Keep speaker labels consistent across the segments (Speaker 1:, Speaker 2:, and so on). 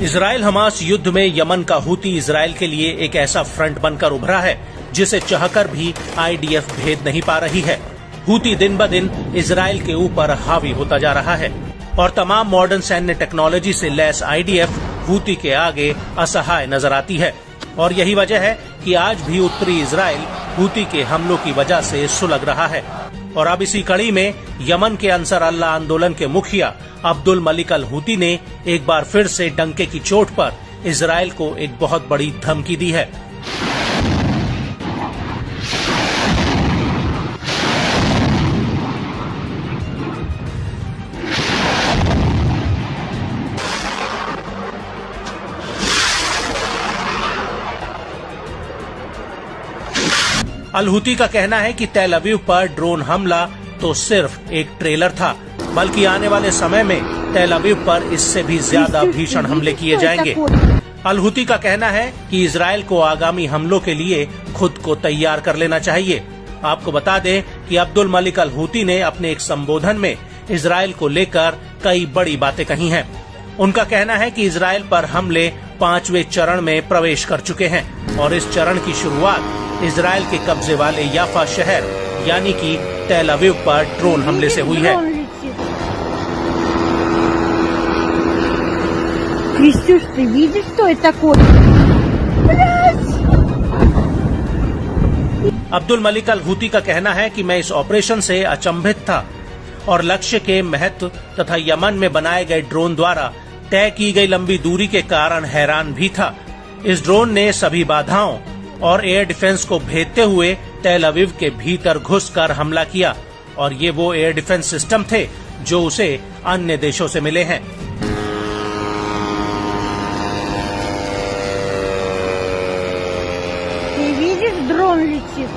Speaker 1: Israel Hamas युद्ध में Yemen का हूती इजराइल के लिए एक ऐसा फ्रंट बनकर उभरा है जिसे चाहकर भी आईडीएफ भेद नहीं पा रही है। हूती दिन ब दिन इजराइल के ऊपर हावी होता जा रहा है और तमाम मॉडर्न सैन्य टेक्नोलॉजी से लैस आईडीएफ हूती के आगे असहाय नजर आती है। और यही वजह है कि आज भी उत्तरी इजराइल हूती के हमलों की वजह से सुलग रहा है। और अब इसी कड़ी में यमन के अंसर अल्लाह आंदोलन के मुखिया अब्दुल मलिक अल हूती ने एक बार फिर से डंके की चोट पर इजराइल को एक बहुत बड़ी धमकी दी है। अल हूती का कहना है कि तेल अवीव पर ड्रोन हमला तो सिर्फ एक ट्रेलर था, बल्कि आने वाले समय में तेल अवीव पर इससे भी ज्यादा भीषण हमले किए जाएंगे। अल हूती का कहना है कि इजराइल को आगामी हमलों के लिए खुद को तैयार कर लेना चाहिए। आपको बता दें कि अब्दुल मलिक अल हूती ने अपने एक संबोधन में इजराइल को लेकर कई बड़ी बातें कही हैं। उनका कहना है कि इजराइल पर हमले 5वें चरण में प्रवेश कर चुके हैं और इस चरण की शुरुआत इजराइल के कब्जे वाले याफा शहर यानी कि तेल अवीव पर ड्रोन हमले से हुई है। अब्दुल मलिक अल हूती का कहना है कि मैं इस ऑपरेशन से अचंभित था और लक्ष्य के महत्व तथा यमन में बनाए गए ड्रोन द्वारा तय की गई लंबी दूरी के कारण हैरान भी था। इस ड्रोन ने सभी बाधाओं और एयर डिफेंस को भेदते हुए तेल अवीव के भीतर घुसकर हमला किया और ये वो एयर डिफेंस सिस्टम थे जो उसे अन्य देशों से मिले हैं।
Speaker 2: ड्रोन летит.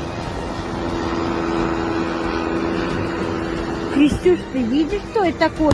Speaker 2: Крестюш, ты видишь, что это такое?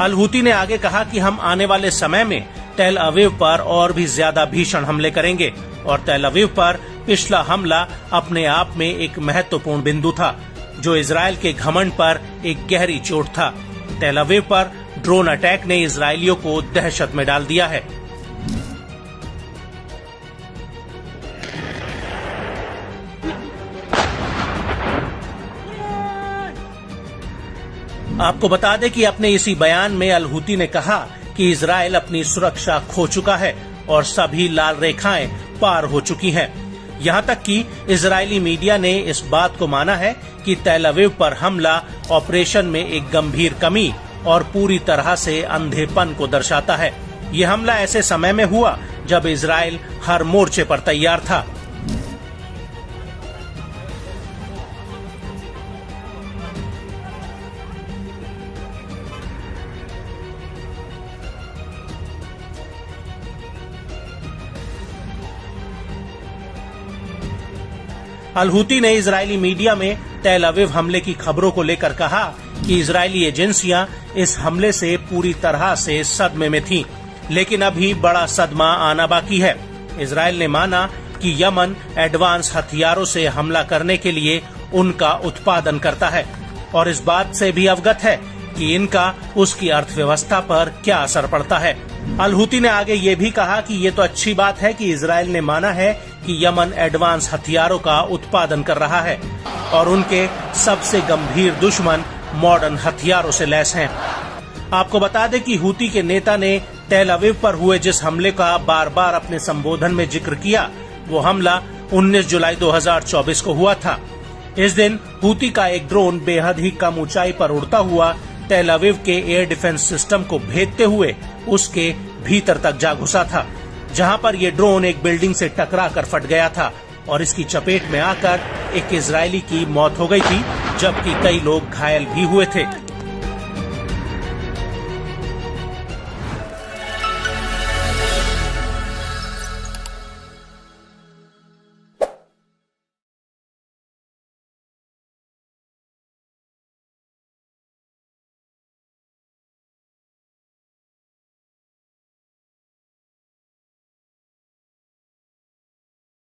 Speaker 1: अल हूती ने आगे कहा कि हम आने वाले समय में तेल अवीव पर और भी ज्यादा भीषण हमले करेंगे और तेल अवीव पर पिछला हमला अपने आप में एक महत्वपूर्ण बिंदु था जो इजराइल के घमंड पर एक गहरी चोट था। तेल अवीव पर ड्रोन अटैक ने इजरायलियों को दहशत में डाल दिया है। आपको बता दें कि अपने इसी बयान में अल हूती ने कहा कि इजराइल अपनी सुरक्षा खो चुका है और सभी लाल रेखाएं पार हो चुकी हैं। यहां तक कि इजरायली मीडिया ने इस बात को माना है कि तेल अवीव पर हमला ऑपरेशन में एक गंभीर कमी और पूरी तरह से अंधेपन को दर्शाता है। ये हमला ऐसे समय में हुआ जब इजराइल हर मोर्चे पर तैयार था। अल हूती ने इजरायली मीडिया में तेल अवीव हमले की खबरों को लेकर कहा कि इजरायली एजेंसियां इस हमले से पूरी तरह से सदमे में थीं, लेकिन अभी बड़ा सदमा आना बाकी है। इजराइल ने माना कि यमन एडवांस हथियारों से हमला करने के लिए उनका उत्पादन करता है और इस बात से भी अवगत है कि इनका उसकी अर्थव्यवस्था पर क्या असर पड़ता है। अल हूती ने आगे ये भी कहा कि ये तो अच्छी बात है कि इजराइल ने माना है कि यमन एडवांस हथियारों का उत्पादन कर रहा है और उनके सबसे गंभीर दुश्मन मॉडर्न हथियारों से लैस हैं। आपको बता दें कि हूती के नेता ने तेल अवीव पर हुए जिस हमले का बार बार अपने संबोधन में जिक्र किया, वो हमला 19 जुलाई 2024 को हुआ था। इस दिन हूती का एक ड्रोन बेहद ही कम ऊंचाई पर उड़ता हुआ तेल अवीव के एयर डिफेंस सिस्टम को भेदते हुए उसके भीतर तक जा घुसा था, जहां पर ये ड्रोन एक बिल्डिंग से टकरा कर फट गया था और इसकी चपेट में आकर एक इजरायली की मौत हो गई थी, जबकि कई लोग घायल भी हुए थे।